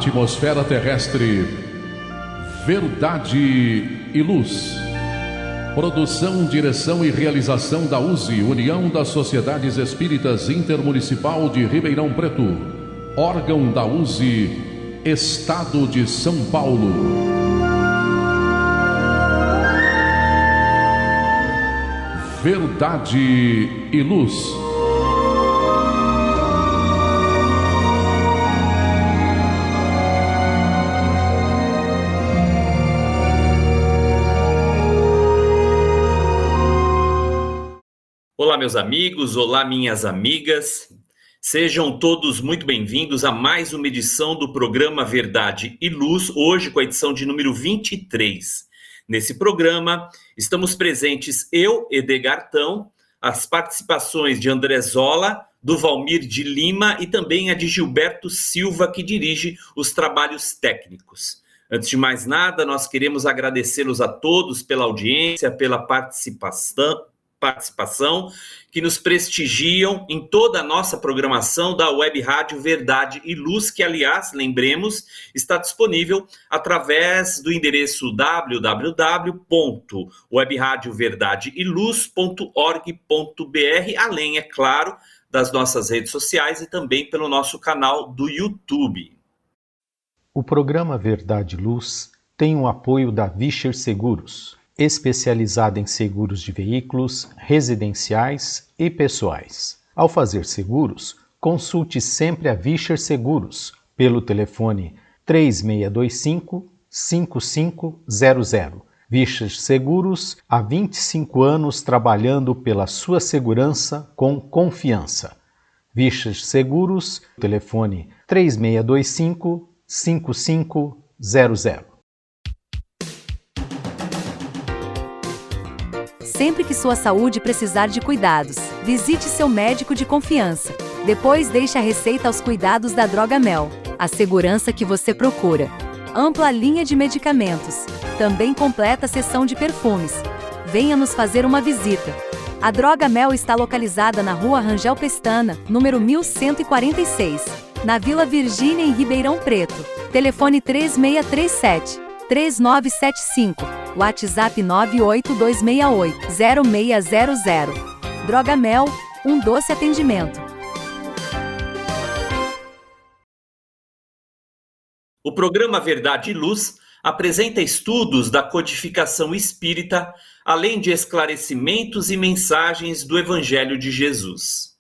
atmosfera terrestre, Verdade e Luz. Produção, direção e realização da USE, União das Sociedades Espíritas Intermunicipal de Ribeirão Preto. Órgão da USE, Estado de São Paulo. Verdade e Luz. Olá, meus amigos, olá, minhas amigas. Sejam todos muito bem-vindos a mais uma edição do programa Verdade e Luz, hoje com a edição de número 23. Nesse programa, estamos presentes eu, Edgartão, as participações de André Zola, do Valmir de Lima e também a de Gilberto Silva, que dirige os trabalhos técnicos. Antes de mais nada, nós queremos agradecê-los a todos pela audiência, pela participação que nos prestigiam em toda a nossa programação da Web Rádio Verdade e Luz, que, aliás, lembremos, está disponível através do endereço www.webradioverdadeeluz.org.br, além, é claro, das nossas redes sociais e também pelo nosso canal do YouTube. O programa Verdade e Luz tem o apoio da Vischer Seguros, especializada em seguros de veículos, residenciais e pessoais. Ao fazer seguros, consulte sempre a Vischer Seguros pelo telefone 3625-5500. Vischer Seguros, há 25 anos trabalhando pela sua segurança com confiança. Vischer Seguros, telefone 3625-5500. Sempre que sua saúde precisar de cuidados, visite seu médico de confiança. Depois deixe a receita aos cuidados da Droga Mel, a segurança que você procura. Ampla linha de medicamentos, também completa seção de perfumes. Venha nos fazer uma visita. A Droga Mel está localizada na Rua Rangel Pestana, número 1146, na Vila Virgínia, em Ribeirão Preto. Telefone 3637-3975. WhatsApp 98268-0600. Droga Mel, um doce atendimento. O programa Verdade e Luz apresenta estudos da codificação espírita, além de esclarecimentos e mensagens do Evangelho de Jesus.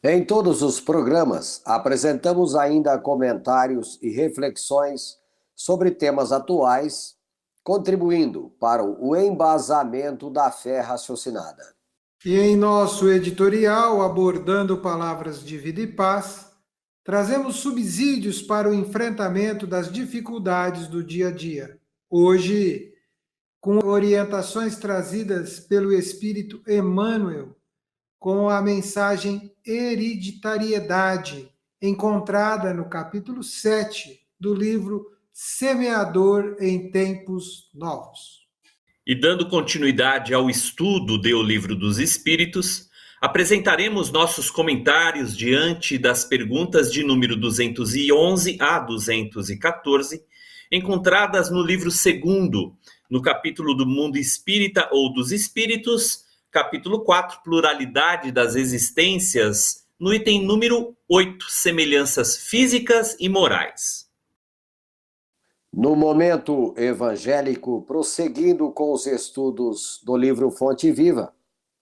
Em todos os programas, apresentamos ainda comentários e reflexões sobre temas atuais, contribuindo para o embasamento da fé raciocinada. E em nosso editorial, abordando palavras de vida e paz, trazemos subsídios para o enfrentamento das dificuldades do dia a dia. Hoje, com orientações trazidas pelo Espírito Emmanuel, com a mensagem Hereditariedade, encontrada no capítulo 7 do livro Semeador em Tempos Novos. E dando continuidade ao estudo do Livro dos Espíritos, apresentaremos nossos comentários diante das perguntas de número 211 a 214, encontradas no livro 2º, no capítulo do Mundo Espírita ou dos Espíritos, capítulo 4, Pluralidade das Existências, no item número 8, Semelhanças Físicas e Morais. No momento evangélico, prosseguindo com os estudos do livro Fonte Viva,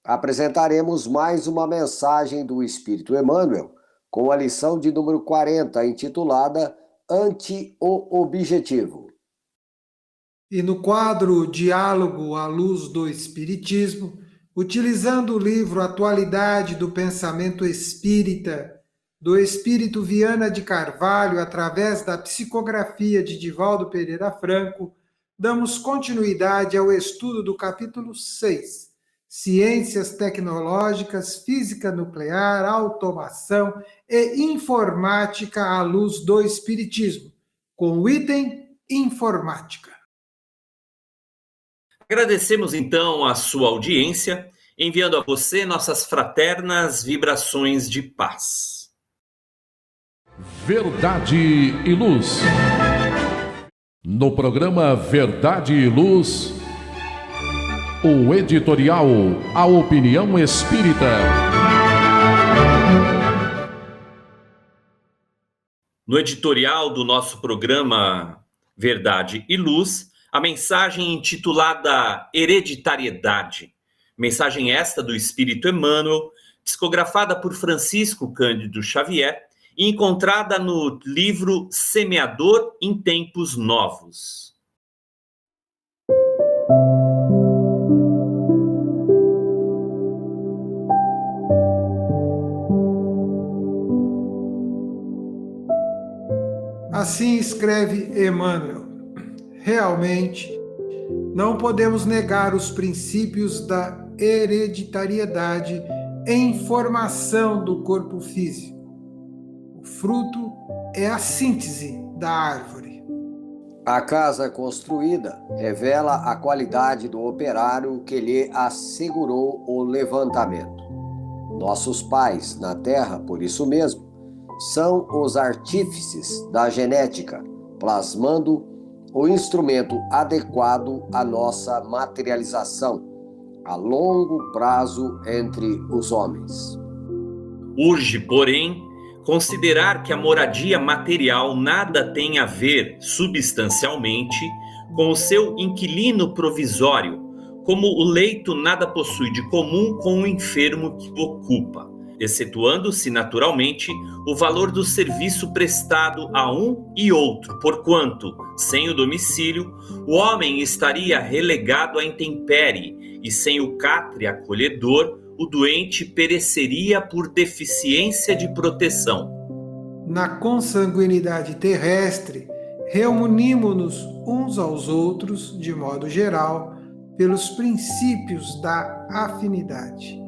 apresentaremos mais uma mensagem do Espírito Emmanuel, com a lição de número 40, intitulada Ante o Objetivo. E no quadro Diálogo à Luz do Espiritismo, utilizando o livro Atualidade do Pensamento Espírita, do Espírito Viana de Carvalho, através da psicografia de Divaldo Pereira Franco, damos continuidade ao estudo do capítulo 6, Ciências Tecnológicas, Física Nuclear, Automação e Informática à Luz do Espiritismo, com o item Informática. Agradecemos então a sua audiência, enviando a você nossas fraternas vibrações de paz. Verdade e Luz. No programa Verdade e Luz, o editorial A Opinião Espírita. No editorial do nosso programa Verdade e Luz, a mensagem intitulada Hereditariedade. Mensagem esta do Espírito Emmanuel, psicografada por Francisco Cândido Xavier e encontrada no livro Semeador em Tempos Novos. Assim escreve Emmanuel: realmente, não podemos negar os princípios da hereditariedade em formação do corpo físico. O fruto é a síntese da árvore. A casa construída revela a qualidade do operário que lhe assegurou o levantamento. Nossos pais na terra, por isso mesmo, são os artífices da genética, plasmando o instrumento adequado à nossa materialização a longo prazo entre os homens. Urge, porém, considerar que a moradia material nada tem a ver, substancialmente, com o seu inquilino provisório, como o leito nada possui de comum com o enfermo que o ocupa, excetuando-se, naturalmente, o valor do serviço prestado a um e outro, porquanto, sem o domicílio, o homem estaria relegado à intempérie, e sem o catre acolhedor, o doente pereceria por deficiência de proteção. Na consanguinidade terrestre, reunimos-nos uns aos outros, de modo geral, pelos princípios da afinidade.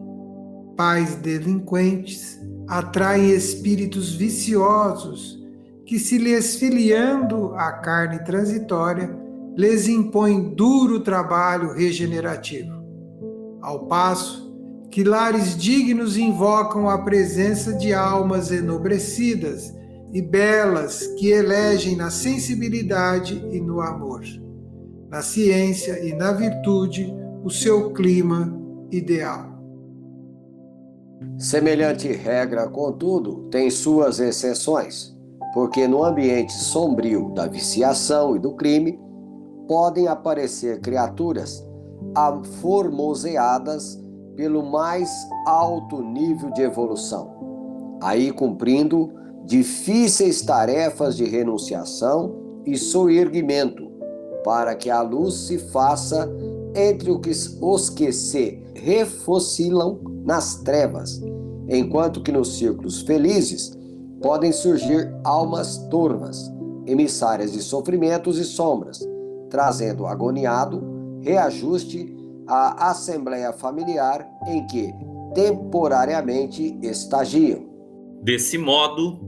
Pais delinquentes atraem espíritos viciosos que, se lhes filiando à carne transitória, lhes impõem duro trabalho regenerativo. Ao passo que lares dignos invocam a presença de almas enobrecidas e belas que elegem na sensibilidade e no amor, na ciência e na virtude, o seu clima ideal. Semelhante regra, contudo, tem suas exceções, porque no ambiente sombrio da viciação e do crime podem aparecer criaturas aformoseadas pelo mais alto nível de evolução, aí cumprindo difíceis tarefas de renunciação e soerguimento, para que a luz se faça entre os que se refocilam nas trevas, enquanto que nos círculos felizes podem surgir almas turvas, emissárias de sofrimentos e sombras, trazendo agoniado reajuste à assembleia familiar em que temporariamente estagiam. Desse modo,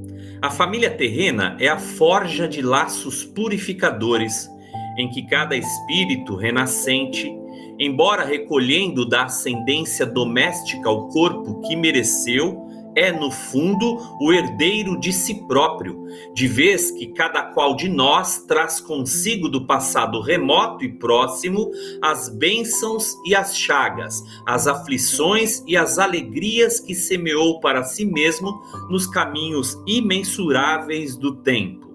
a família terrena é a forja de laços purificadores, em que cada espírito renascente, embora recolhendo da ascendência doméstica o corpo que mereceu, é, no fundo, o herdeiro de si próprio, de vez que cada qual de nós traz consigo do passado remoto e próximo as bênçãos e as chagas, as aflições e as alegrias que semeou para si mesmo nos caminhos imensuráveis do tempo.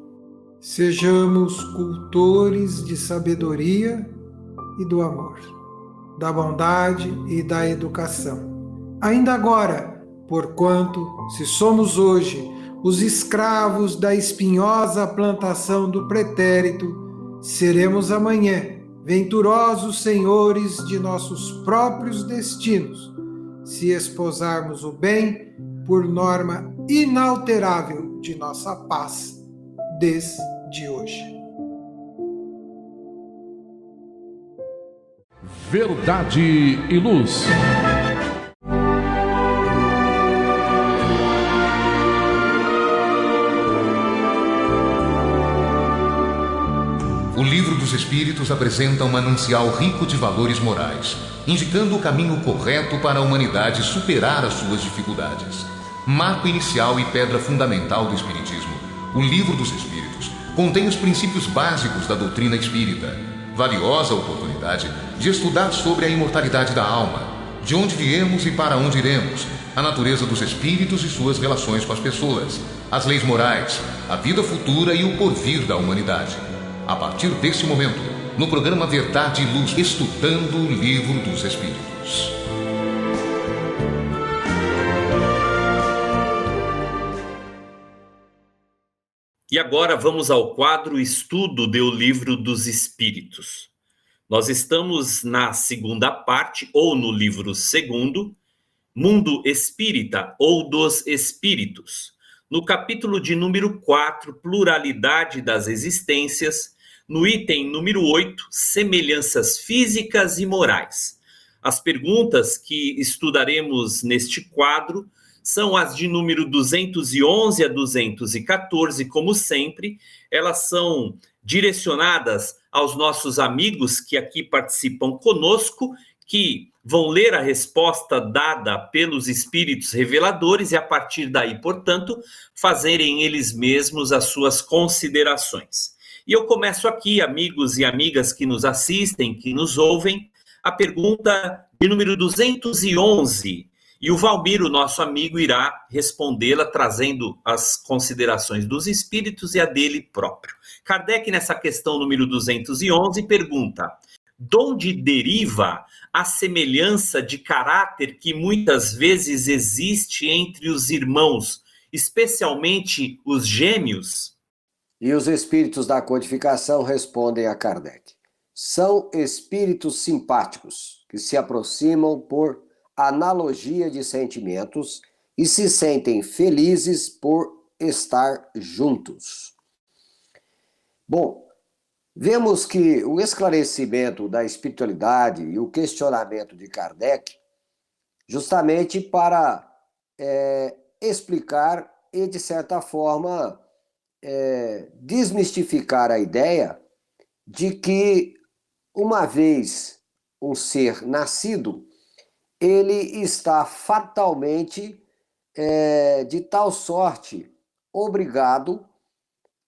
Sejamos cultores de sabedoria e do amor, da bondade e da educação. Ainda agora, porquanto, se somos hoje os escravos da espinhosa plantação do pretérito, seremos amanhã venturosos senhores de nossos próprios destinos, se esposarmos o bem por norma inalterável de nossa paz desde hoje. Verdade e Luz. O Livro dos Espíritos apresenta um manancial rico de valores morais, indicando o caminho correto para a humanidade superar as suas dificuldades. Marco inicial e pedra fundamental do Espiritismo, O Livro dos Espíritos contém os princípios básicos da doutrina espírita, valiosa oportunidade de estudar sobre a imortalidade da alma, de onde viemos e para onde iremos, a natureza dos espíritos e suas relações com as pessoas, as leis morais, a vida futura e o porvir da humanidade. A partir deste momento, no programa Verdade e Luz, estudando o Livro dos Espíritos. E agora vamos ao quadro Estudo do Livro dos Espíritos. Nós estamos na segunda parte, ou no livro segundo, Mundo Espírita ou dos Espíritos, no capítulo de número 4, Pluralidade das Existências, no item número 8, Semelhanças Físicas e Morais. As perguntas que estudaremos neste quadro são as de número 211 a 214, como sempre. Elas são direcionadas aos nossos amigos que aqui participam conosco, que vão ler a resposta dada pelos espíritos reveladores e, a partir daí, portanto, fazerem eles mesmos as suas considerações. E eu começo aqui, amigos e amigas que nos assistem, que nos ouvem, a pergunta de número 211. E o Valmir, o nosso amigo, irá respondê-la trazendo as considerações dos espíritos e a dele próprio. Kardec, nessa questão número 211, pergunta: de onde deriva a semelhança de caráter que muitas vezes existe entre os irmãos, especialmente os gêmeos? E os espíritos da codificação respondem a Kardec: são espíritos simpáticos que se aproximam por analogia de sentimentos e se sentem felizes por estar juntos. Bom, vemos que o esclarecimento da espiritualidade e o questionamento de Kardec, justamente para explicar e, de certa forma, desmistificar a ideia de que, uma vez um ser nascido, ele está fatalmente, de tal sorte, obrigado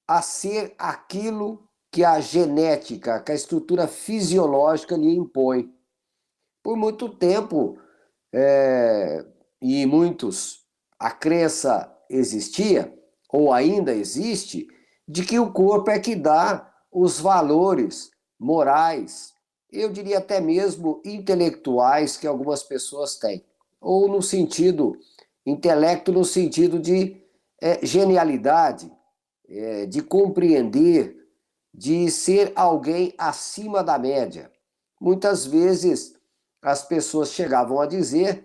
a ser aquilo que a genética, que a estrutura fisiológica lhe impõe. Por muito tempo, e muitos, a crença existia, ou ainda existe, de que o corpo é que dá os valores morais, eu diria até mesmo intelectuais, que algumas pessoas têm. Ou no sentido, intelecto no sentido de genialidade, de compreender, de ser alguém acima da média. Muitas vezes as pessoas chegavam a dizer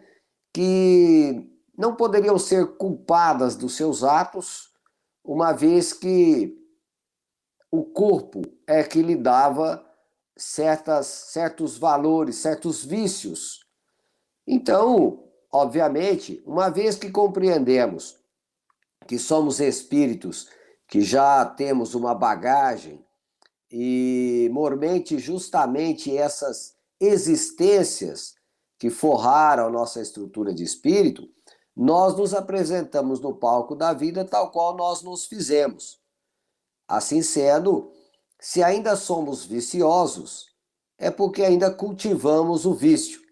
que não poderiam ser culpadas dos seus atos, uma vez que o corpo é que lhe dava certos valores, certos vícios. Então, obviamente, uma vez que compreendemos que somos espíritos, que já temos uma bagagem, e mormente justamente essas existências que forraram a nossa estrutura de espírito, nós nos apresentamos no palco da vida tal qual nós nos fizemos. Assim sendo, se ainda somos viciosos, é porque ainda cultivamos o vício.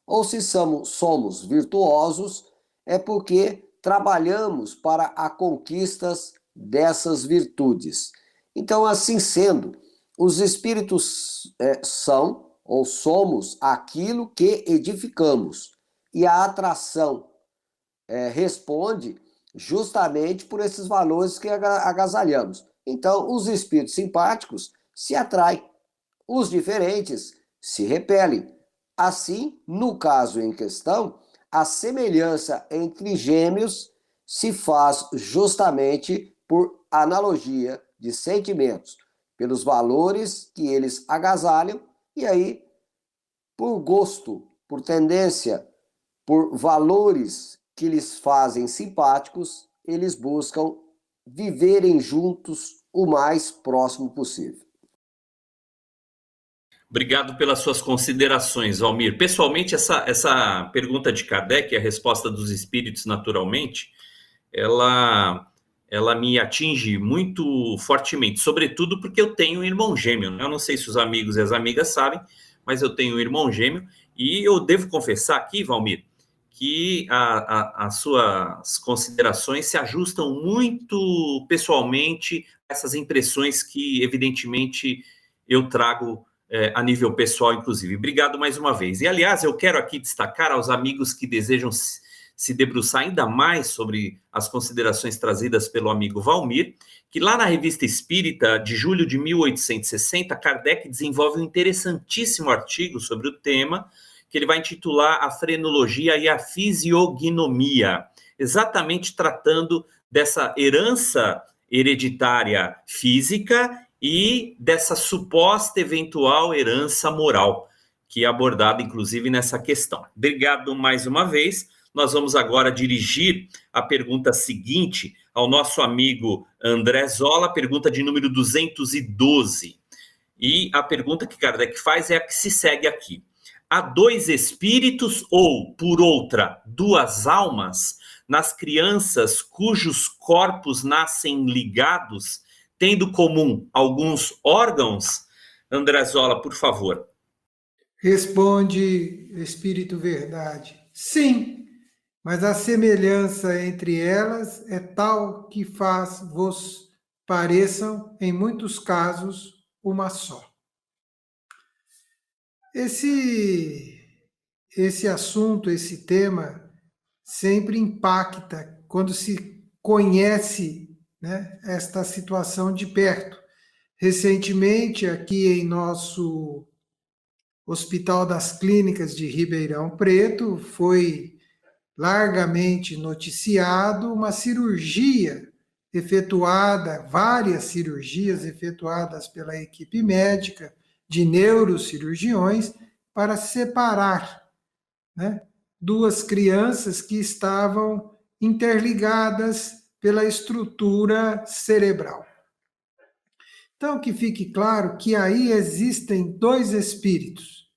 Ou se somos virtuosos, é porque trabalhamos para a conquista dessas virtudes. Então, assim sendo, os espíritos são ou somos aquilo que edificamos. E a atração responde justamente por esses valores que agasalhamos. Então, os espíritos simpáticos se atraem, os diferentes se repelem. Assim, no caso em questão, a semelhança entre gêmeos se faz justamente por analogia de sentimentos, pelos valores que eles agasalham, e aí, por gosto, por tendência, por valores que lhes fazem simpáticos, eles buscam viverem juntos o mais próximo possível. Obrigado pelas suas considerações, Valmir. Pessoalmente, essa pergunta de Kardec, a resposta dos espíritos naturalmente, ela ela me atinge muito fortemente, sobretudo porque eu tenho um irmão gêmeo, né? Eu não sei se os amigos e as amigas sabem, mas eu tenho um irmão gêmeo, e eu devo confessar aqui, Valmir, que as suas considerações se ajustam muito pessoalmente a essas impressões que, evidentemente, eu trago a nível pessoal, inclusive. Obrigado mais uma vez. E, aliás, eu quero aqui destacar aos amigos que desejam se debruçar ainda mais sobre as considerações trazidas pelo amigo Valmir, que lá na Revista Espírita, de julho de 1860, Kardec desenvolve um interessantíssimo artigo sobre o tema, que ele vai intitular A Frenologia e a Fisiognomia, exatamente tratando dessa herança hereditária física e dessa suposta eventual herança moral, que é abordada, inclusive, nessa questão. Obrigado mais uma vez. Nós vamos agora dirigir a pergunta seguinte ao nosso amigo André Zola, pergunta de número 212. E a pergunta que Kardec faz é a que se segue aqui. Há dois espíritos ou, por outra, duas almas nas crianças cujos corpos nascem ligados, tendo comum alguns órgãos? André Zola, por favor. Responde Espírito Verdade. Sim, mas a semelhança entre elas é tal que faz-vos pareçam, em muitos casos, uma só. Esse assunto, esse tema, sempre impacta quando se conhece, né, esta situação de perto. Recentemente, aqui em nosso Hospital das Clínicas de Ribeirão Preto, foi largamente noticiado uma cirurgia efetuada, várias cirurgias efetuadas pela equipe médica de neurocirurgiões para separar, né, duas crianças que estavam interligadas pela estrutura cerebral. Então, que fique claro que aí existem dois espíritos,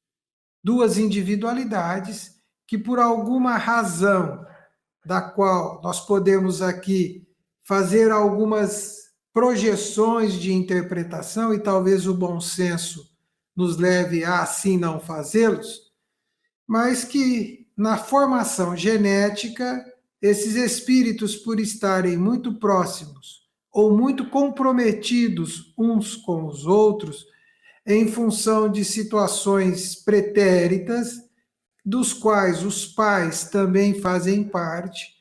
duas individualidades que, por alguma razão da qual nós podemos aqui fazer algumas projeções de interpretação, e talvez o bom senso nos leve a assim não fazê-los, mas que na formação genética, esses espíritos, por estarem muito próximos ou muito comprometidos uns com os outros, em função de situações pretéritas, dos quais os pais também fazem parte,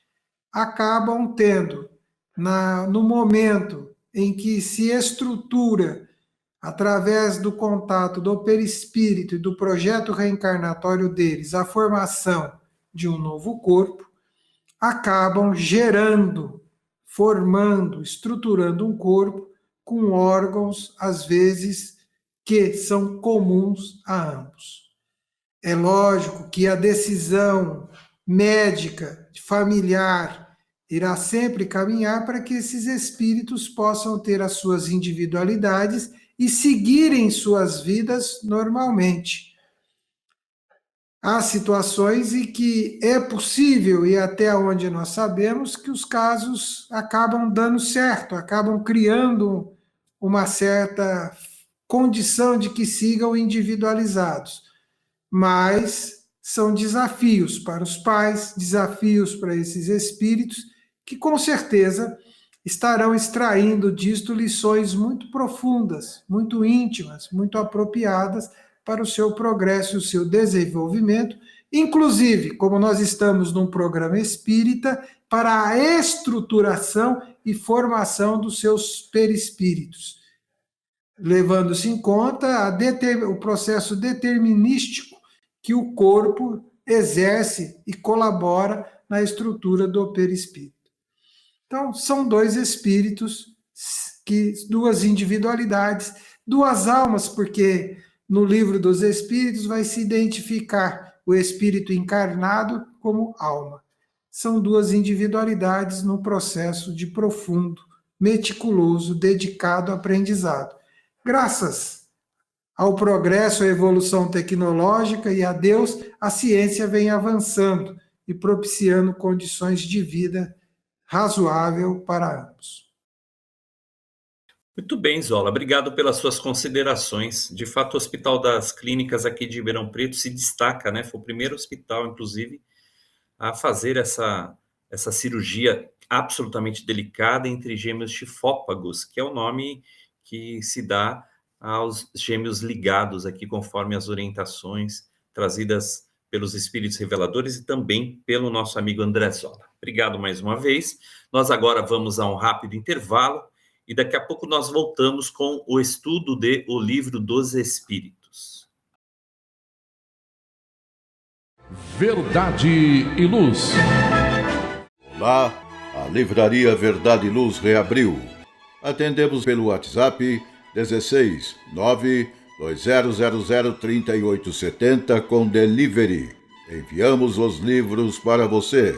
acabam tendo, no momento em que se estrutura, através do contato do perispírito e do projeto reencarnatório deles, a formação de um novo corpo, acabam gerando, formando, estruturando um corpo com órgãos, às vezes, que são comuns a ambos. É lógico que a decisão médica, familiar, irá sempre caminhar para que esses espíritos possam ter as suas individualidades e seguirem suas vidas normalmente. Há situações em que é possível, e até onde nós sabemos, que os casos acabam dando certo, acabam criando uma certa condição de que sigam individualizados. Mas são desafios para os pais, desafios para esses espíritos, que com certeza estarão extraindo disto lições muito profundas, muito íntimas, muito apropriadas para o seu progresso e o seu desenvolvimento, inclusive, como nós estamos num programa espírita, para a estruturação e formação dos seus perispíritos, levando-se em conta o processo determinístico que o corpo exerce e colabora na estrutura do perispírito. Então, são dois espíritos, duas individualidades, duas almas, porque no livro dos espíritos vai se identificar o espírito encarnado como alma. São duas individualidades no processo de profundo, meticuloso, dedicado aprendizado. Graças ao progresso, à evolução tecnológica e a Deus, a ciência vem avançando e propiciando condições de vida razoável para ambos. Muito bem, Zola. Obrigado pelas suas considerações. De fato, o Hospital das Clínicas aqui de Ribeirão Preto se destaca, né? Foi o primeiro hospital, inclusive, a fazer essa cirurgia absolutamente delicada entre gêmeos chifópagos, que é o nome que se dá aos gêmeos ligados aqui, conforme as orientações trazidas pelos espíritos reveladores e também pelo nosso amigo André Zola. Obrigado mais uma vez. Nós agora vamos a um rápido intervalo e daqui a pouco nós voltamos com o estudo de O Livro dos Espíritos. Verdade e Luz. Olá, a Livraria Verdade e Luz reabriu. Atendemos pelo WhatsApp 16 920003870 com delivery. Enviamos os livros para você.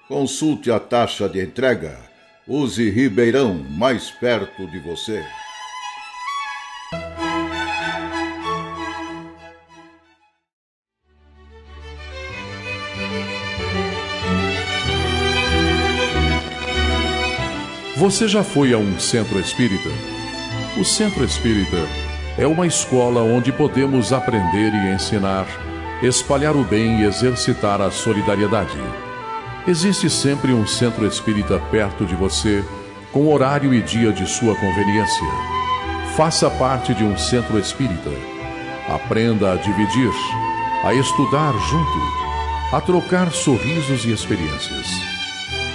Consulte a taxa de entrega. Use Ribeirão, mais perto de você. Você já foi a um centro espírita? O centro espírita é uma escola onde podemos aprender e ensinar, espalhar o bem e exercitar a solidariedade. Existe sempre um centro espírita perto de você, com horário e dia de sua conveniência. Faça parte de um centro espírita. Aprenda a dividir, a estudar junto, a trocar sorrisos e experiências.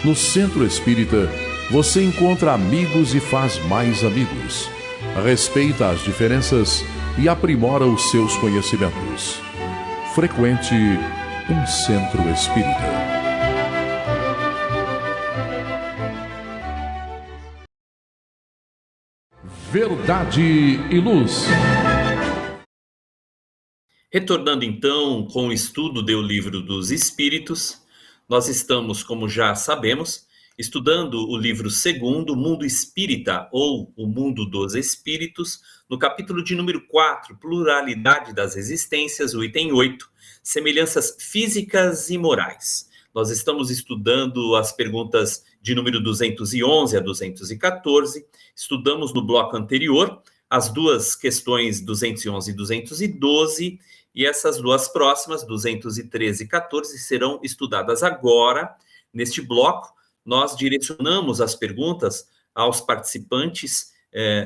No centro espírita, você encontra amigos e faz mais amigos. Respeita as diferenças e aprimora os seus conhecimentos. Frequente um centro espírita. Verdade e Luz. Retornando então com o estudo do Livro dos Espíritos, nós estamos, como já sabemos, estudando o livro segundo, Mundo Espírita, ou O Mundo dos Espíritos, no capítulo de número 4, Pluralidade das Existências, o item 8, Semelhanças Físicas e Morais. Nós estamos estudando as perguntas de número 211 a 214, estudamos no bloco anterior as duas questões 211 e 212, e essas duas próximas, 213 e 14, serão estudadas agora, neste bloco. Nós direcionamos as perguntas aos participantes,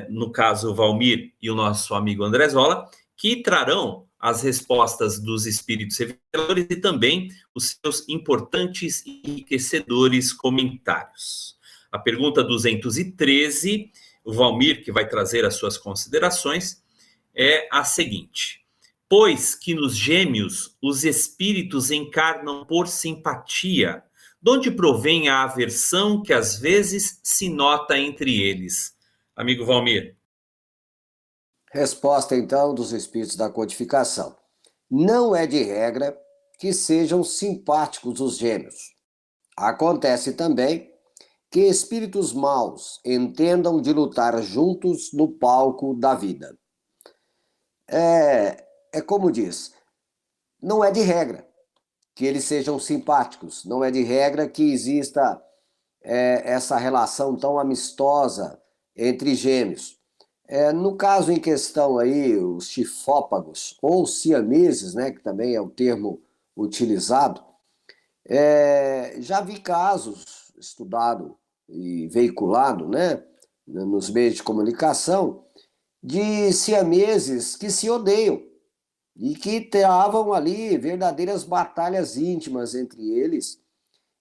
no caso o Valmir e o nosso amigo André Zola, que trarão as respostas dos espíritos reveladores e também os seus importantes e enriquecedores comentários. A pergunta 213, o Valmir, que vai trazer as suas considerações, é a seguinte: pois que nos gêmeos os espíritos encarnam por simpatia, de onde provém a aversão que às vezes se nota entre eles? Amigo Valmir. Resposta, então, dos espíritos da codificação. Não é de regra que sejam simpáticos os gêmeos. Acontece também que espíritos maus entendam de lutar juntos no palco da vida. É como diz, não é de regra que eles sejam simpáticos, não é de regra que exista essa relação tão amistosa entre gêmeos. No caso em questão aí, os chifópagos, ou siameses, né, que também é o termo utilizado, já vi casos estudado e veiculado, né, nos meios de comunicação, de siameses que se odeiam e que travam ali verdadeiras batalhas íntimas entre eles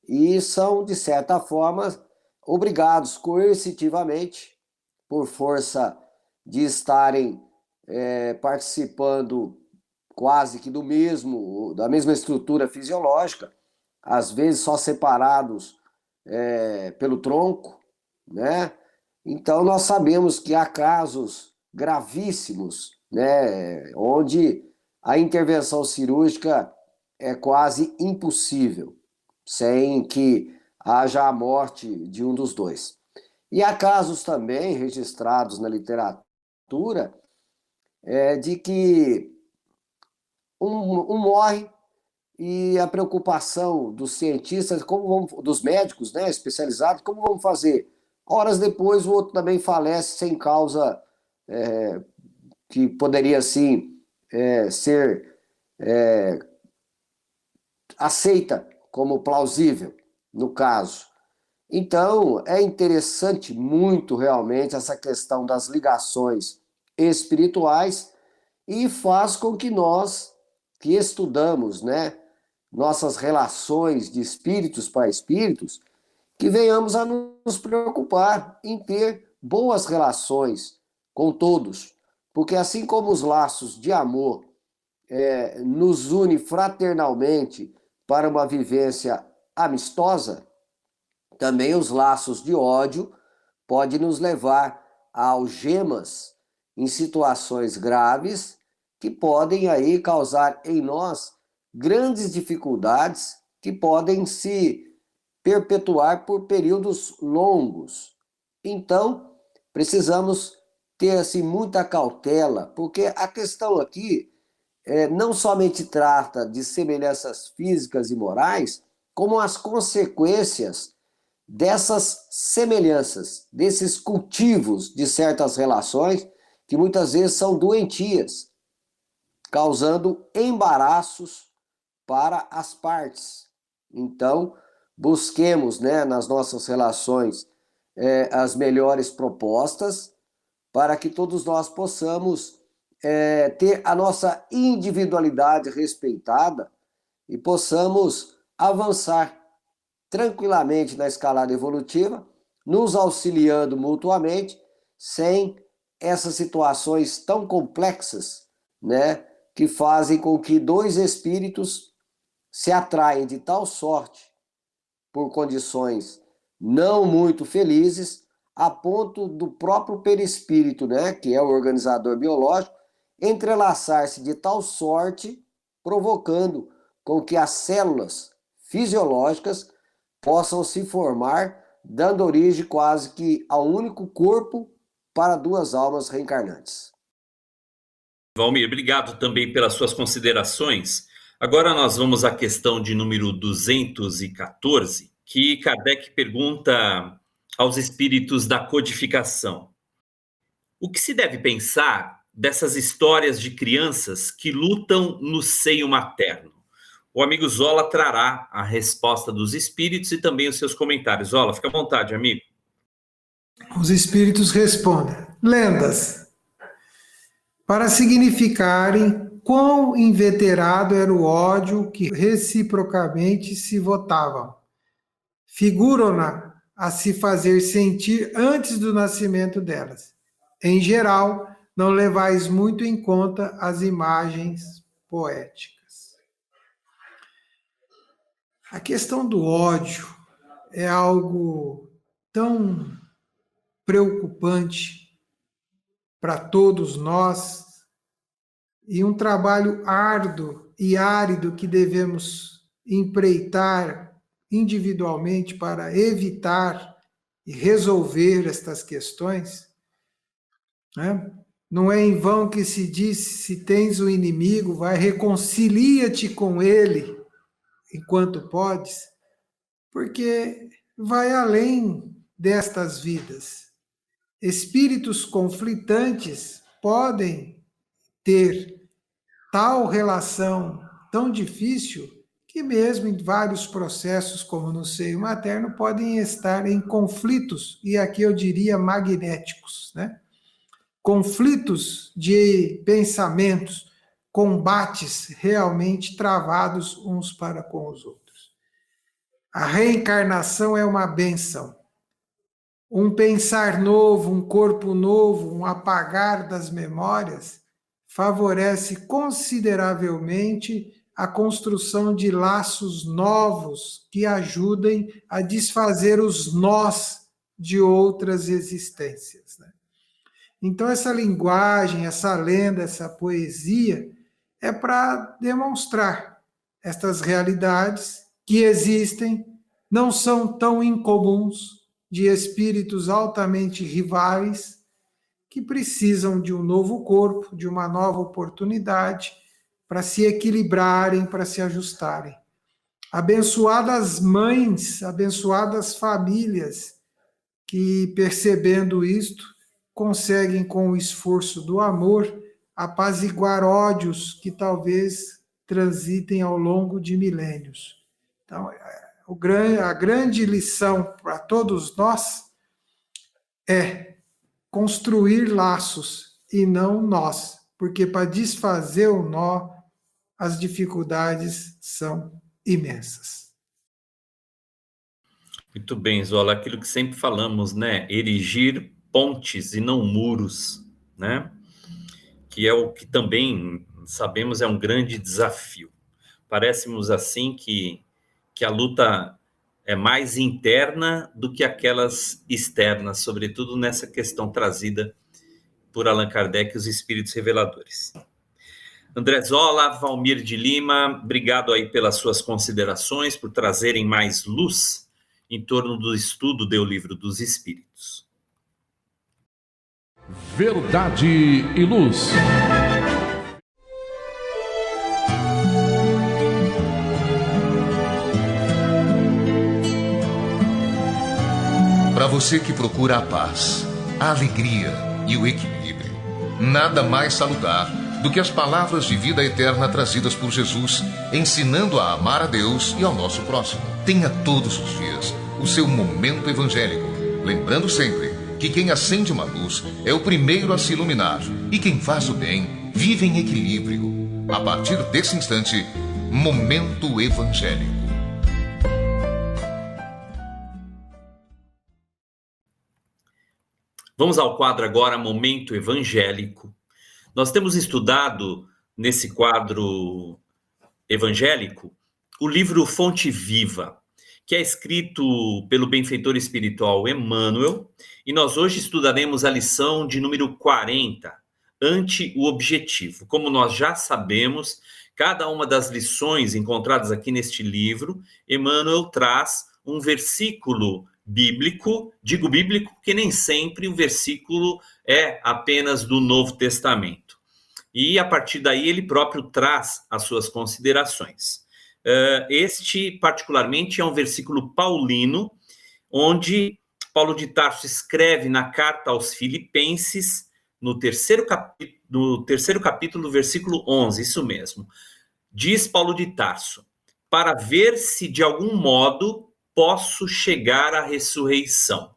e são, de certa forma, obrigados coercitivamente, por força de estarem participando quase que da mesma estrutura fisiológica, às vezes só separados pelo tronco, né? Então nós sabemos que há casos gravíssimos, né, onde a intervenção cirúrgica é quase impossível, sem que haja a morte de um dos dois. E há casos também registrados na literatura de que um morre e a preocupação dos cientistas, dos médicos, né, especializados, como vamos fazer Horas depois, o outro também falece sem causa que poderia, assim, ser aceita como plausível, no caso. Então, é interessante muito, realmente, essa questão das ligações espirituais e faz com que nós, que estudamos, né, nossas relações de espíritos para espíritos, que venhamos a nos preocupar em ter boas relações com todos, porque assim como os laços de amor nos une fraternalmente para uma vivência amistosa, também os laços de ódio podem nos levar a algemas em situações graves que podem aí causar em nós grandes dificuldades que podem se perpetuar por períodos longos. Então, precisamos ter assim, muita cautela, porque a questão aqui não somente trata de semelhanças físicas e morais, como as consequências dessas semelhanças, desses cultivos de certas relações que muitas vezes são doentias, causando embaraços para as partes. Então, busquemos, né, nas nossas relações as melhores propostas para que todos nós possamos ter a nossa individualidade respeitada e possamos avançar tranquilamente na escalada evolutiva, nos auxiliando mutuamente, sem essas situações tão complexas, né, que fazem com que dois espíritos se atraem de tal sorte por condições não muito felizes, a ponto do próprio perispírito, né, que é o organizador biológico, entrelaçar-se de tal sorte, provocando com que as células fisiológicas possam se formar, dando origem quase que a um único corpo para duas almas reencarnantes. Valmir, obrigado também pelas suas considerações. Agora nós vamos à questão de número 214, que Kardec pergunta aos espíritos da codificação. O que se deve pensar dessas histórias de crianças que lutam no seio materno? O amigo Zola trará a resposta dos espíritos e também os seus comentários. Zola, fica à vontade, amigo. Os espíritos respondem: lendas, para significarem quão inveterado era o ódio que reciprocamente se votavam. Figuram-na a se fazer sentir antes do nascimento delas. Em geral, não levais muito em conta as imagens poéticas. A questão do ódio é algo tão preocupante para todos nós e um trabalho árduo e árido que devemos empreitar individualmente para evitar e resolver estas questões, né? Não é em vão que se diz: se tens um inimigo, vai, reconcilia-te com ele enquanto podes, porque vai além destas vidas. Espíritos conflitantes podem ter tal relação tão difícil que mesmo em vários processos, como no seio materno, podem estar em conflitos, e aqui eu diria magnéticos, né? Conflitos de pensamentos, combates realmente travados uns para com os outros. A reencarnação é uma bênção. Um pensar novo, um corpo novo, um apagar das memórias favorece consideravelmente a construção de laços novos que ajudem a desfazer os nós de outras existências, né? Então, essa linguagem, essa lenda, essa poesia é para demonstrar estas realidades que existem, não são tão incomuns, de espíritos altamente rivais que precisam de um novo corpo, de uma nova oportunidade para se equilibrarem, para se ajustarem. Abençoadas mães, abençoadas famílias que, percebendo isto, conseguem, com o esforço do amor, apaziguar ódios que talvez transitem ao longo de milênios. Então, a grande lição para todos nós é construir laços e não nós, porque para desfazer o nó, as dificuldades são imensas. Muito bem, Zola, aquilo que sempre falamos, né? Erigir pontes e não muros, né? Que é o que também sabemos é um grande desafio. Parece-nos assim que a luta é mais interna do que aquelas externas, sobretudo nessa questão trazida por Allan Kardec e os espíritos reveladores. André Zola, Valmir de Lima, obrigado aí pelas suas considerações, por trazerem mais luz em torno do estudo do Livro dos Espíritos. Verdade e Luz. Para você que procura a paz, a alegria e o equilíbrio, nada mais salutar do que as palavras de vida eterna trazidas por Jesus, ensinando a amar a Deus e ao nosso próximo. Tenha todos os dias o seu momento evangélico, lembrando sempre que quem acende uma luz é o primeiro a se iluminar e quem faz o bem vive em equilíbrio. A partir desse instante, Momento Evangélico. Vamos ao quadro agora, Momento Evangélico. Nós temos estudado nesse quadro evangélico o livro Fonte Viva, que é escrito pelo benfeitor espiritual Emmanuel, e nós hoje estudaremos a lição de número 40, Ante o Objetivo. Como nós já sabemos, cada uma das lições encontradas aqui neste livro, Emmanuel traz um versículo bíblico, digo bíblico porque nem sempre o versículo é apenas do Novo Testamento. E a partir daí ele próprio traz as suas considerações. Este, particularmente, é um versículo paulino, onde Paulo de Tarso escreve na carta aos Filipenses, no terceiro capítulo, versículo 11, isso mesmo. Diz Paulo de Tarso, para ver se de algum modo posso chegar à ressurreição.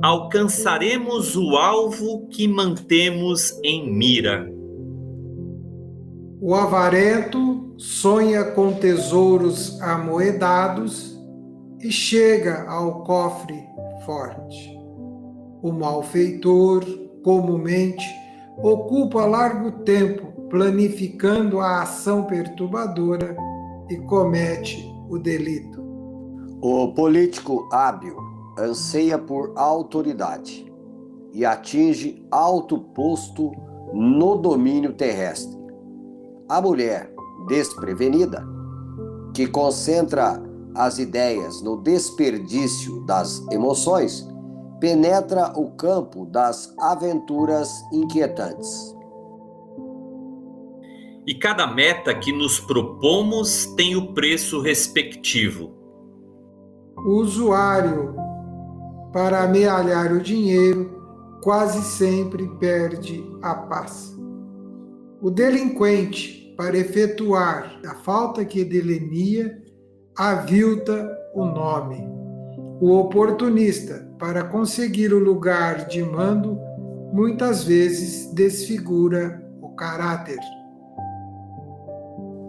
Alcançaremos o alvo que mantemos em mira. O avarento sonha com tesouros amoedados e chega ao cofre forte. O malfeitor, comumente, ocupa largo tempo planificando a ação perturbadora e comete o delito. O político hábil anseia por autoridade e atinge alto posto no domínio terrestre. A mulher desprevenida, que concentra as ideias no desperdício das emoções, penetra o campo das aventuras inquietantes. E cada meta que nos propomos tem o preço respectivo. O usuário, para amealhar o dinheiro, quase sempre perde a paz. O delinquente, para efetuar a falta que delenia, avilta o nome. O oportunista, para conseguir o lugar de mando, muitas vezes desfigura o caráter.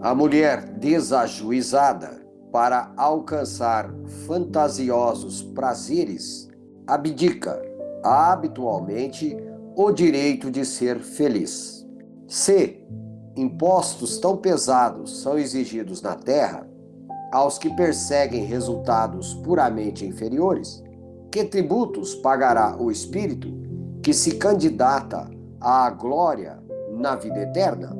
A mulher desajuizada, para alcançar fantasiosos prazeres, abdica habitualmente o direito de ser feliz. Se impostos tão pesados são exigidos na terra, aos que perseguem resultados puramente inferiores, que tributos pagará o espírito que se candidata à glória na vida eterna?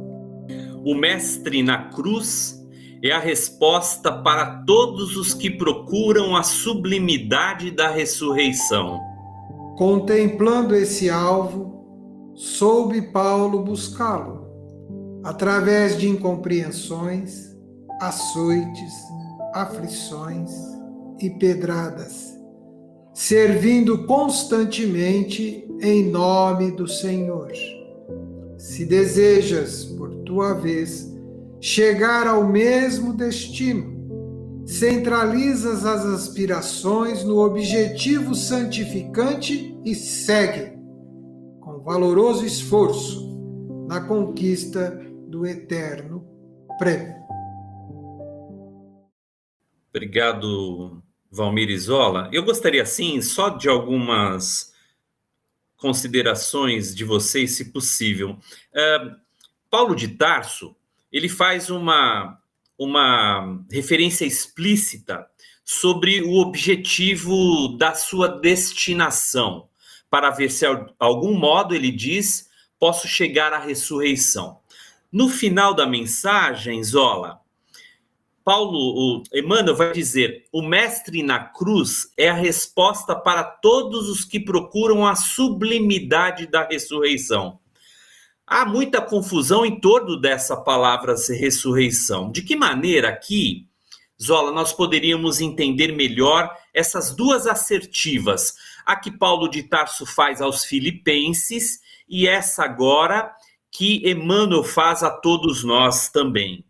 O Mestre na cruz é a resposta para todos os que procuram a sublimidade da ressurreição. Contemplando esse alvo, soube Paulo buscá-lo, através de incompreensões, açoites, aflições e pedradas, servindo constantemente em nome do Senhor. Se desejas, por tua vez, chegar ao mesmo destino, centralizas as aspirações no objetivo santificante e segue, com valoroso esforço, na conquista do eterno prêmio. Obrigado, Valmir Isola. Eu gostaria, sim, só de algumas considerações de vocês, se possível. Paulo de Tarso, ele faz uma referência explícita sobre o objetivo da sua destinação, para ver se, de algum modo, ele diz, posso chegar à ressurreição. No final da mensagem, Zola, Emmanuel vai dizer: o mestre na cruz é a resposta para todos os que procuram a sublimidade da ressurreição. Há muita confusão em torno dessa palavra ressurreição. De que maneira aqui, Zola, nós poderíamos entender melhor essas duas assertivas, a que Paulo de Tarso faz aos Filipenses e essa agora que Emmanuel faz a todos nós também?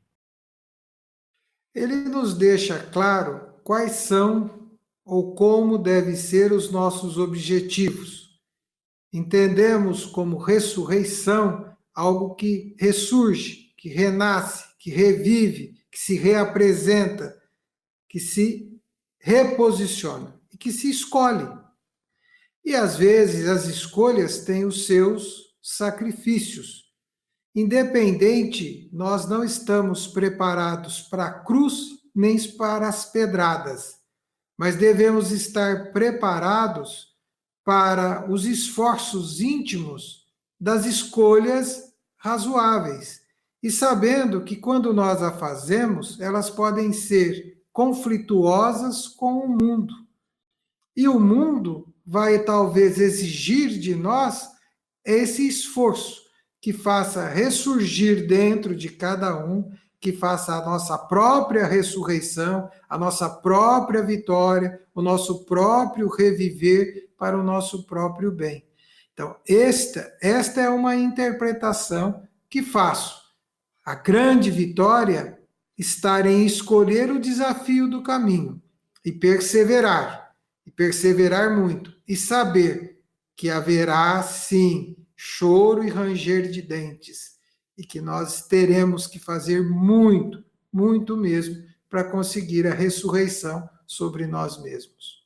Ele nos deixa claro quais são ou como devem ser os nossos objetivos. Entendemos como ressurreição algo que ressurge, que renasce, que revive, que se reapresenta, que se reposiciona e que se escolhe. E às vezes as escolhas têm os seus sacrifícios. Independente, nós não estamos preparados para a cruz nem para as pedradas, mas devemos estar preparados para os esforços íntimos das escolhas razoáveis e sabendo que quando nós a fazemos, elas podem ser conflituosas com o mundo. E o mundo vai talvez exigir de nós esse esforço, que faça ressurgir dentro de cada um, que faça a nossa própria ressurreição, a nossa própria vitória, o nosso próprio reviver para o nosso próprio bem. Então, esta é uma interpretação que faço. A grande vitória está em escolher o desafio do caminho e perseverar muito, e saber que haverá, sim, choro e ranger de dentes, e que nós teremos que fazer muito, muito mesmo, para conseguir a ressurreição sobre nós mesmos.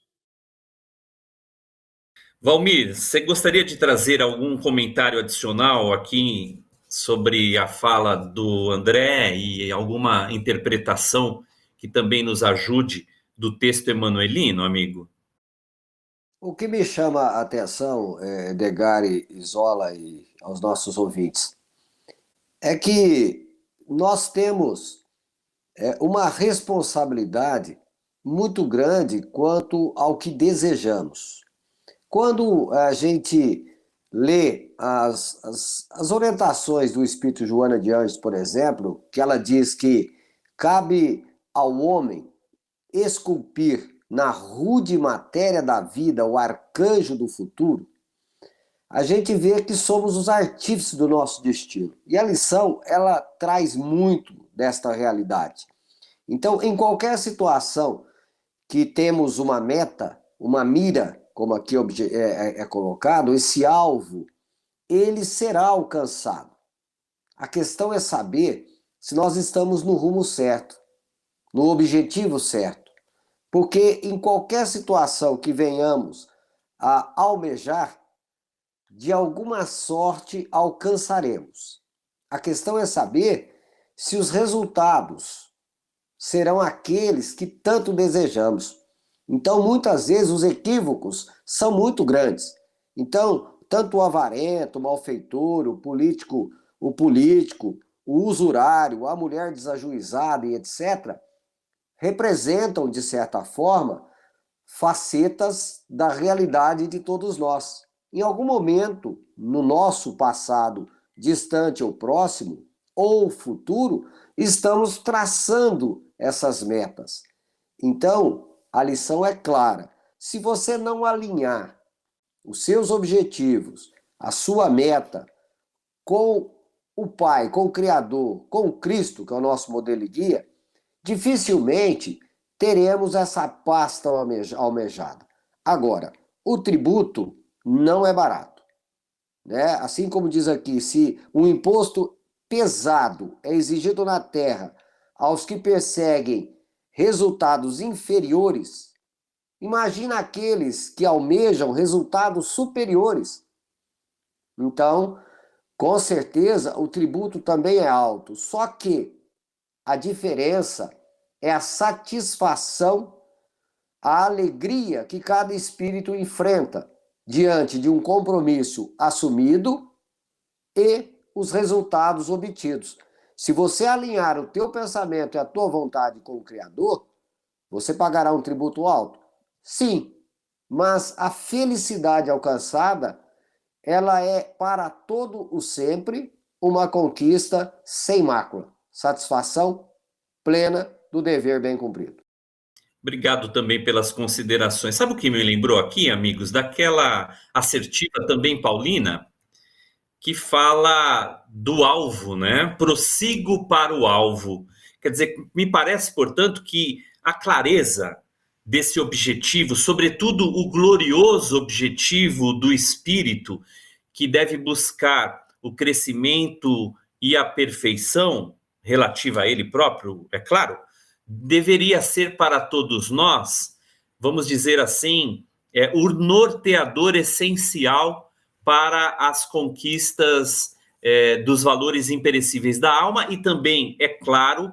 Valmir, você gostaria de trazer algum comentário adicional aqui sobre a fala do André e alguma interpretação que também nos ajude do texto emanuelino, amigo? O que me chama a atenção, Edgar, Isola e aos nossos ouvintes, é que nós temos uma responsabilidade muito grande quanto ao que desejamos. Quando a gente lê as orientações do Espírito Joana de Ângeles, por exemplo, que ela diz que cabe ao homem esculpir na rude matéria da vida o arcanjo do futuro, a gente vê que somos os artífices do nosso destino. E a lição, ela traz muito desta realidade. Então, em qualquer situação que temos uma meta, uma mira, como aqui é colocado, esse alvo, ele será alcançado. A questão é saber se nós estamos no rumo certo, no objetivo certo. Porque em qualquer situação que venhamos a almejar, de alguma sorte alcançaremos. A questão é saber se os resultados serão aqueles que tanto desejamos. Então, muitas vezes, os equívocos são muito grandes. Então, tanto o avarento, o malfeitor, o político, o usurário, a mulher desajuizada e etc., representam, de certa forma, facetas da realidade de todos nós. em algum momento, no nosso passado distante ou próximo, ou futuro, estamos traçando essas metas. Então, a lição é clara. Se você não alinhar os seus objetivos, a sua meta, com o Pai, com o Criador, com Cristo, que é o nosso modelo e guia, dificilmente teremos essa paz tão almejada. Agora, o tributo não é barato, né? Assim como diz aqui, se um imposto pesado é exigido na terra aos que perseguem resultados inferiores, imagina aqueles que almejam resultados superiores. Então, com certeza, o tributo também é alto, só que a diferença é a satisfação, a alegria que cada espírito enfrenta diante de um compromisso assumido e os resultados obtidos. Se você alinhar o teu pensamento e a tua vontade com o Criador, você pagará um tributo alto? Sim, mas a felicidade alcançada, ela é para todo o sempre uma conquista sem mácula. Satisfação plena do dever bem cumprido. Obrigado também pelas considerações. Sabe o que me lembrou aqui, amigos? Daquela assertiva também paulina, que fala do alvo, né? Prossigo para o alvo. Quer dizer, me parece, portanto, que a clareza desse objetivo, sobretudo o glorioso objetivo do espírito, que deve buscar o crescimento e a perfeição relativa a ele próprio, é claro, deveria ser para todos nós, vamos dizer assim, o norteador essencial para as conquistas dos valores imperecíveis da alma e também, é claro,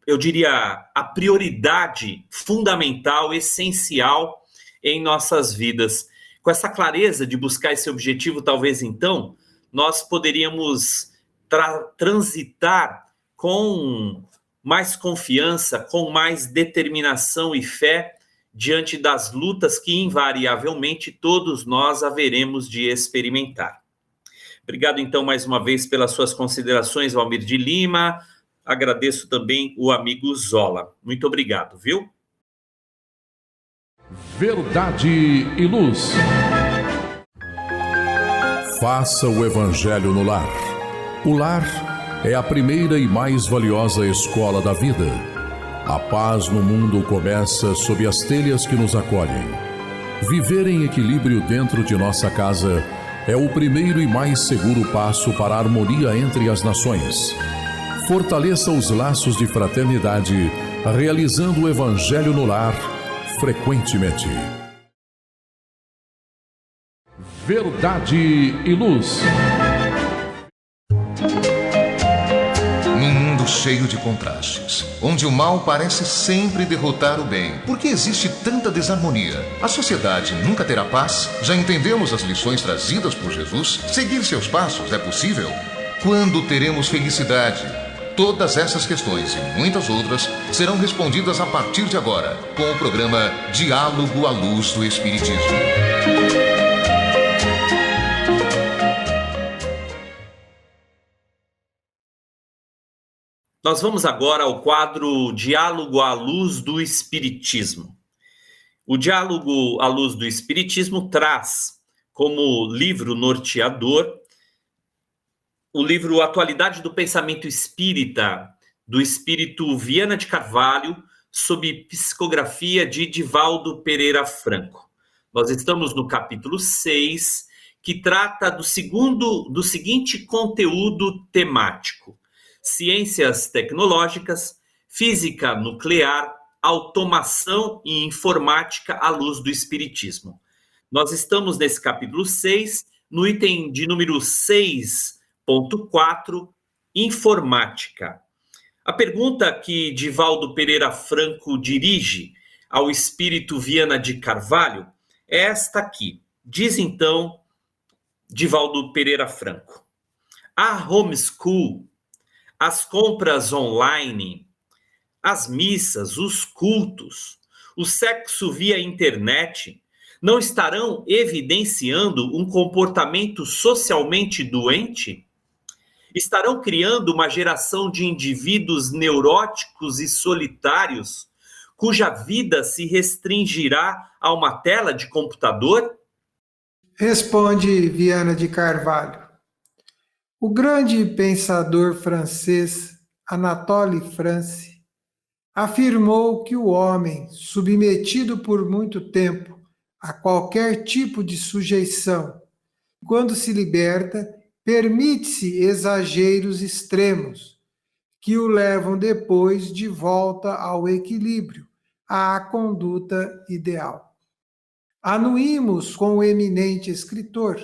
eu diria, a prioridade fundamental, essencial em nossas vidas. Com essa clareza de buscar esse objetivo, talvez então, nós poderíamos transitar com mais confiança, com mais determinação e fé diante das lutas que invariavelmente todos nós haveremos de experimentar. Obrigado então mais uma vez pelas suas considerações, Valmir de Lima. Agradeço também o amigo Zola. Muito obrigado, viu? Verdade e Luz. Faça o Evangelho no lar. O lar é a primeira e mais valiosa escola da vida. A paz no mundo começa sob as telhas que nos acolhem. Viver em equilíbrio dentro de nossa casa é o primeiro e mais seguro passo para a harmonia entre as nações. Fortaleça os laços de fraternidade, realizando o Evangelho no lar frequentemente. Verdade e Luz. Num mundo cheio de contrastes, onde o mal parece sempre derrotar o bem, por que existe tanta desarmonia? A sociedade nunca terá paz? Já entendemos as lições trazidas por Jesus? Seguir seus passos é possível? Quando teremos felicidade? Todas essas questões e muitas outras serão respondidas a partir de agora, com o programa Diálogo à Luz do Espiritismo. Nós vamos agora ao quadro Diálogo à Luz do Espiritismo. O Diálogo à Luz do Espiritismo traz como livro norteador o livro Atualidade do Pensamento Espírita, do espírito Viana de Carvalho, sob psicografia de Divaldo Pereira Franco. Nós estamos no capítulo 6, que trata do seguinte conteúdo temático: ciências tecnológicas, física nuclear, automação e informática à luz do espiritismo. Nós estamos nesse capítulo 6, no item de número 6.4, informática. A pergunta que Divaldo Pereira Franco dirige ao espírito Viana de Carvalho é esta aqui. Diz então Divaldo Pereira Franco: a homeschool, as compras online, as missas, os cultos, o sexo via internet não estarão evidenciando um comportamento socialmente doente? Estarão criando uma geração de indivíduos neuróticos e solitários, cuja vida se restringirá a uma tela de computador? Responde Viana de Carvalho. O grande pensador francês Anatole France afirmou que o homem, submetido por muito tempo a qualquer tipo de sujeição, quando se liberta, permite-se exageros extremos, que o levam depois de volta ao equilíbrio, à conduta ideal. Anuímos com o eminente escritor,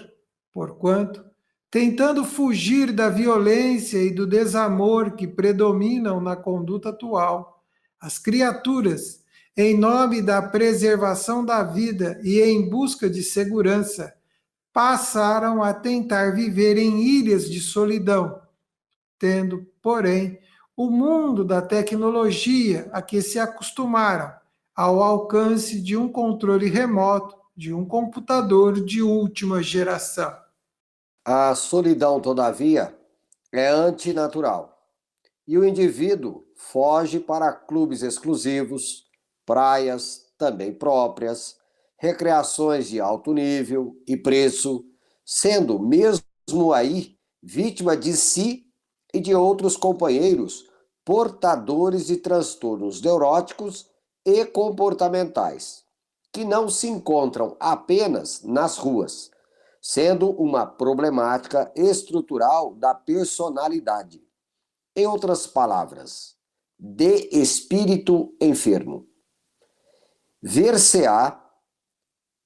porquanto, tentando fugir da violência e do desamor que predominam na conduta atual, as criaturas, em nome da preservação da vida e em busca de segurança, passaram a tentar viver em ilhas de solidão, tendo, porém, o mundo da tecnologia a que se acostumaram ao alcance de um controle remoto de um computador de última geração. A solidão, todavia, é antinatural e o indivíduo foge para clubes exclusivos, praias também próprias, recreações de alto nível e preço, sendo mesmo aí vítima de si e de outros companheiros portadores de transtornos neuróticos e comportamentais, que não se encontram apenas nas ruas, sendo uma problemática estrutural da personalidade. Em outras palavras, de espírito enfermo. Ver-se-á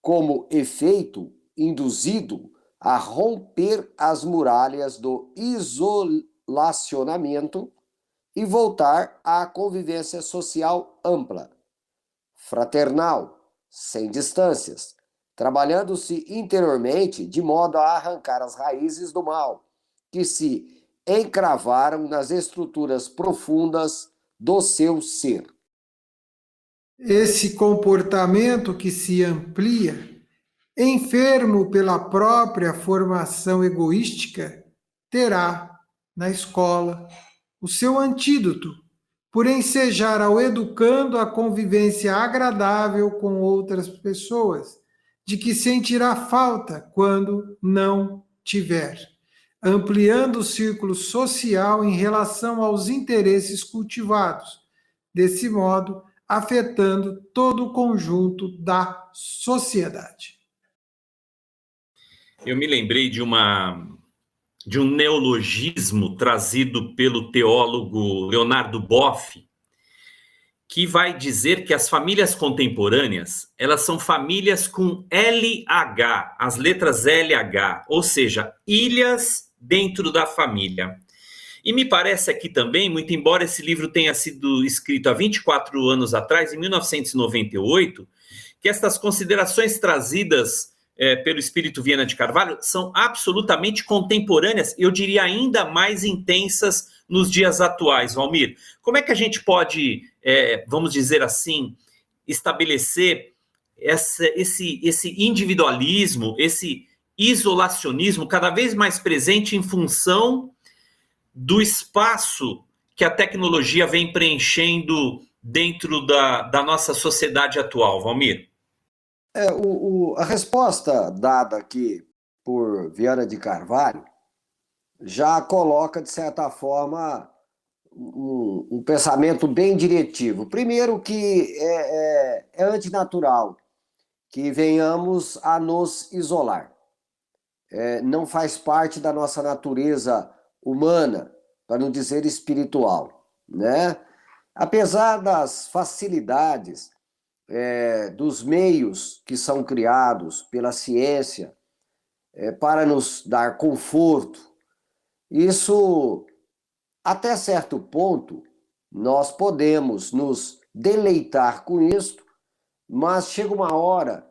como efeito induzido a romper as muralhas do isolacionamento e voltar à convivência social ampla, fraternal, sem distâncias, trabalhando-se interiormente de modo a arrancar as raízes do mal, que se encravaram nas estruturas profundas do seu ser. Esse comportamento que se amplia, enfermo pela própria formação egoística, terá, na escola, o seu antídoto, por ensejar ao educando a convivência agradável com outras pessoas, de que sentirá falta quando não tiver, ampliando o círculo social em relação aos interesses cultivados, desse modo afetando todo o conjunto da sociedade. Eu me lembrei de um neologismo trazido pelo teólogo Leonardo Boff, que vai dizer que as famílias contemporâneas, elas são famílias com LH, as letras LH, ou seja, ilhas dentro da família. E me parece aqui também, muito embora esse livro tenha sido escrito há 24 anos atrás, em 1998, que estas considerações trazidas pelo espírito Viana de Carvalho são absolutamente contemporâneas, eu diria ainda mais intensas nos dias atuais. Valmir, como é que a gente pode, vamos dizer assim, estabelecer esse individualismo, esse isolacionismo cada vez mais presente em função do espaço que a tecnologia vem preenchendo dentro da nossa sociedade atual, Valmir? A resposta dada aqui por Viana de Carvalho já coloca, de certa forma, um pensamento bem diretivo. Primeiro que é antinatural que venhamos a nos isolar. Não faz parte da nossa natureza humana, para não dizer espiritual, né? Apesar das facilidades dos meios que são criados pela ciência para nos dar conforto, isso, até certo ponto, nós podemos nos deleitar com isso, mas chega uma hora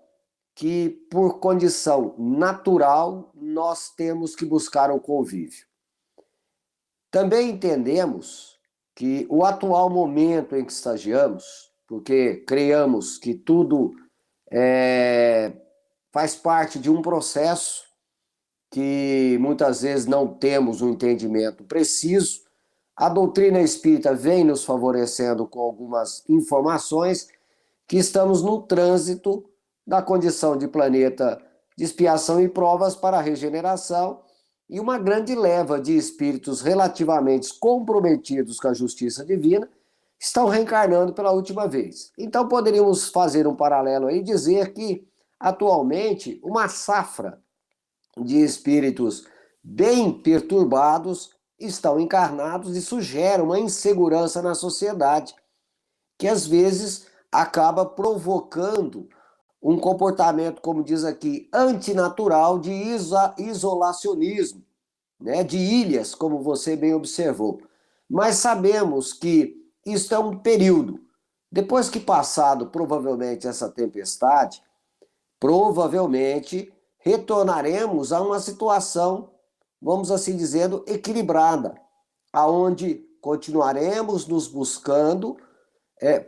que, por condição natural, nós temos que buscar o convívio. Também entendemos que o atual momento em que estagiamos, porque creamos que tudo faz parte de um processo que muitas vezes não temos um entendimento preciso. A doutrina espírita vem nos favorecendo com algumas informações que estamos no trânsito da condição de planeta de expiação e provas para a regeneração, e uma grande leva de espíritos relativamente comprometidos com a justiça divina estão reencarnando pela última vez. Então poderíamos fazer um paralelo aí e dizer que atualmente uma safra de espíritos bem perturbados estão encarnados, e isso gera uma insegurança na sociedade que às vezes acaba provocando um comportamento, como diz aqui, antinatural de isolacionismo, né? De ilhas, como você bem observou. Mas sabemos que isso é um período. Depois que passado provavelmente essa tempestade, provavelmente retornaremos a uma situação, vamos assim dizendo, equilibrada, aonde continuaremos nos buscando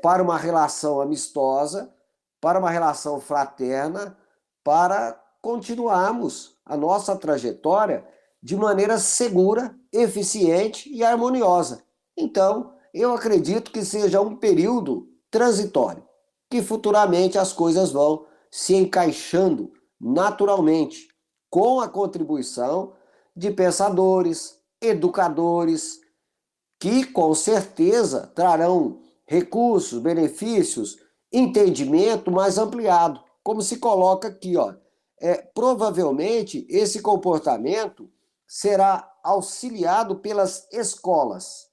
para uma relação amistosa, para uma relação fraterna, para continuarmos a nossa trajetória de maneira segura, eficiente e harmoniosa. Então, eu acredito que seja um período transitório, que futuramente as coisas vão se encaixando naturalmente, com a contribuição de pensadores, educadores, que com certeza trarão recursos, benefícios, entendimento mais ampliado, como se coloca aqui, ó. Provavelmente esse comportamento será auxiliado pelas escolas,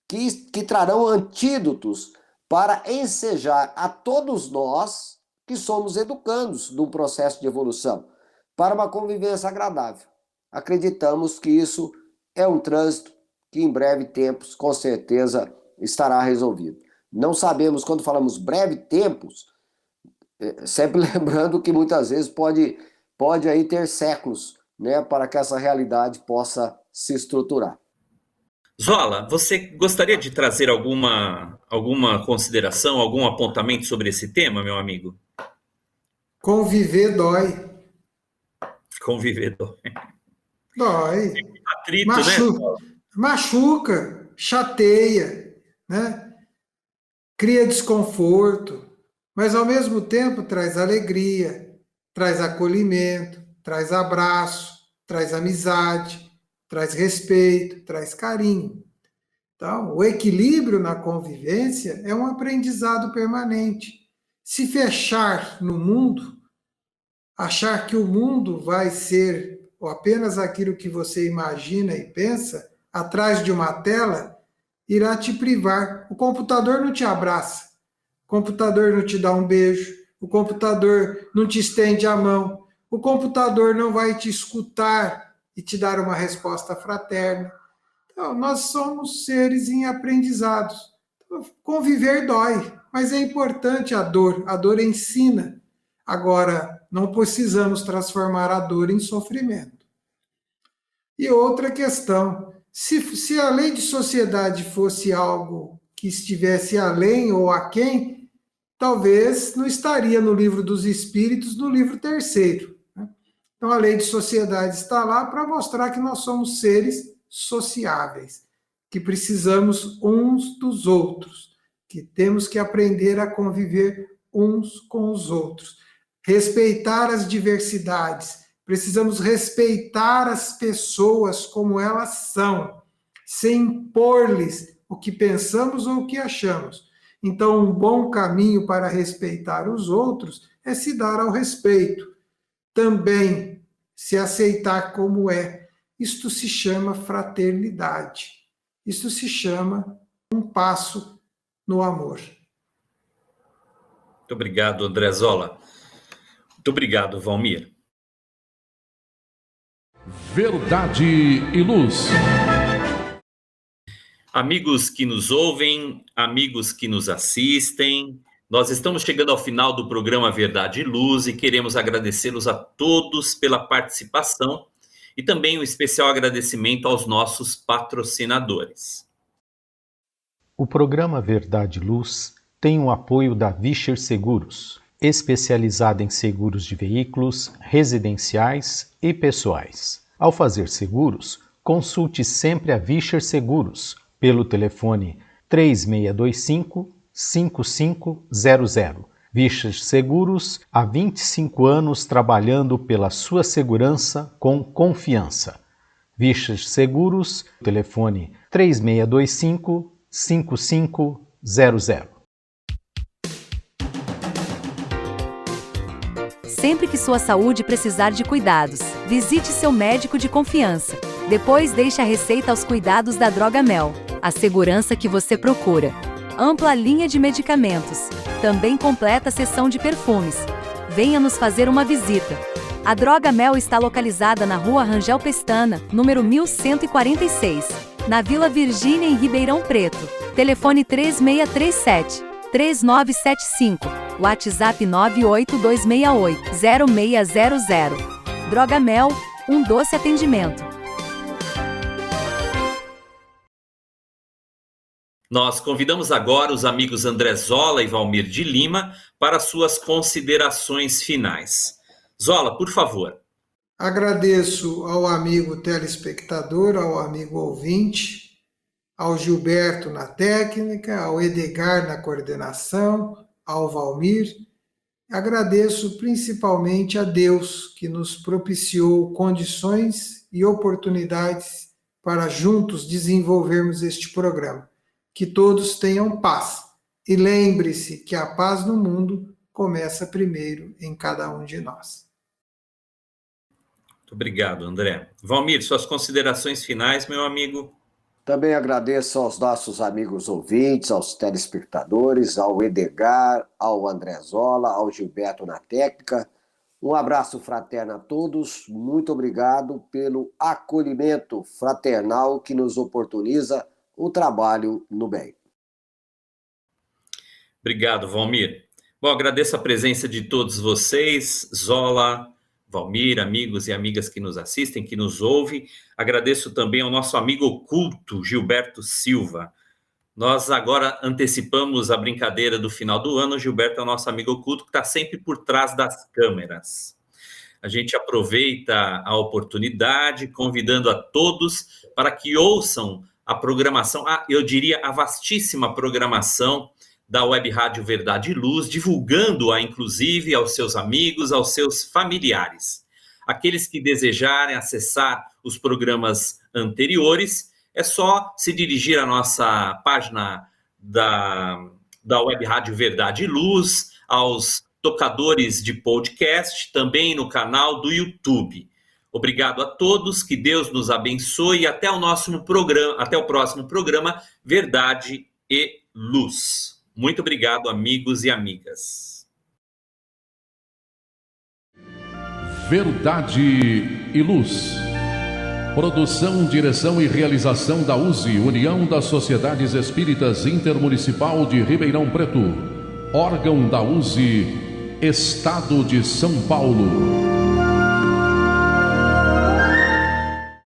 que trarão antídotos para ensejar a todos nós que somos educandos num processo de evolução, para uma convivência agradável. Acreditamos que isso é um trânsito que em breve tempos, com certeza, estará resolvido. Não sabemos, quando falamos breve tempos, sempre lembrando que muitas vezes pode aí ter séculos, né, para que essa realidade possa se estruturar. Zola, você gostaria de trazer alguma consideração, algum apontamento sobre esse tema, meu amigo? Conviver dói. Conviver dói. Dói. Atrito, Machuca, chateia, né? Cria desconforto, mas ao mesmo tempo traz alegria, traz acolhimento, traz abraço, traz amizade, traz respeito, traz carinho. Então, o equilíbrio na convivência é um aprendizado permanente. Se fechar no mundo, achar que o mundo vai ser apenas aquilo que você imagina e pensa, atrás de uma tela, irá te privar. O computador não te abraça, o computador não te dá um beijo, o computador não te estende a mão, o computador não vai te escutar e te dar uma resposta fraterna. Então, nós somos seres em aprendizados. Então, conviver dói, mas é importante a dor ensina. Agora, não precisamos transformar a dor em sofrimento. E outra questão, se a lei de sociedade fosse algo que estivesse além ou aquém, talvez não estaria no livro dos Espíritos, no livro 3º. Né? Então, a lei de sociedade está lá para mostrar que nós somos seres sociáveis, que precisamos uns dos outros, que temos que aprender a conviver uns com os outros. Respeitar as diversidades. Precisamos respeitar as pessoas como elas são, sem impor-lhes o que pensamos ou o que achamos. Então, um bom caminho para respeitar os outros é se dar ao respeito. Também se aceitar como é. Isto se chama fraternidade. Isto se chama um passo no amor. Muito obrigado, André Zola. Muito obrigado, Valmir. Verdade e Luz. Amigos que nos ouvem, amigos que nos assistem, nós estamos chegando ao final do programa Verdade e Luz e queremos agradecê-los a todos pela participação e também um especial agradecimento aos nossos patrocinadores. O programa Verdade e Luz tem o apoio da Vischer Seguros, especializada em seguros de veículos, residenciais e pessoais. Ao fazer seguros, consulte sempre a Vischer Seguros pelo telefone 3625-5500. Vischer Seguros, há 25 anos trabalhando pela sua segurança com confiança. Vischer Seguros, telefone 3625-5500. Sempre que sua saúde precisar de cuidados, visite seu médico de confiança. Depois deixe a receita aos cuidados da Droga Mel, a segurança que você procura. Ampla linha de medicamentos. Também completa seção de perfumes. Venha nos fazer uma visita. A Droga Mel está localizada na Rua Rangel Pestana, número 1146, na Vila Virgínia, em Ribeirão Preto. Telefone 3637-3975. WhatsApp 98268-0600. Droga Mel, um doce atendimento. Nós convidamos agora os amigos André Zola e Valmir de Lima para suas considerações finais. Zola, por favor. Agradeço ao amigo telespectador, ao amigo ouvinte, ao Gilberto na técnica, ao Edgar na coordenação, ao Valmir. Agradeço principalmente a Deus, que nos propiciou condições e oportunidades para juntos desenvolvermos este programa. Que todos tenham paz. E lembre-se que a paz no mundo começa primeiro em cada um de nós. Muito obrigado, André. Valmir, suas considerações finais, meu amigo. Também agradeço aos nossos amigos ouvintes, aos telespectadores, ao Edgar, ao André Zola, ao Gilberto na técnica. Um abraço fraterno a todos. Muito obrigado pelo acolhimento fraternal que nos oportuniza o trabalho no bem. Obrigado, Valmir. Bom, agradeço a presença de todos vocês, Zola, Valmir, amigos e amigas que nos assistem, que nos ouvem. Agradeço também ao nosso amigo oculto, Gilberto Silva. Nós agora antecipamos a brincadeira do final do ano. O Gilberto é o nosso amigo oculto que está sempre por trás das câmeras. A gente aproveita a oportunidade, convidando a todos para que ouçam a programação, eu diria a vastíssima programação da Web Rádio Verdade e Luz, divulgando-a, inclusive, aos seus amigos, aos seus familiares. Aqueles que desejarem acessar os programas anteriores, é só se dirigir à nossa página da Web Rádio Verdade e Luz, aos tocadores de podcast, também no canal do YouTube. Obrigado a todos, que Deus nos abençoe e até o próximo programa Verdade e Luz. Muito obrigado, amigos e amigas. Verdade e Luz. Produção, direção e realização da USE, União das Sociedades Espíritas Intermunicipal de Ribeirão Preto. Órgão da USE, Estado de São Paulo.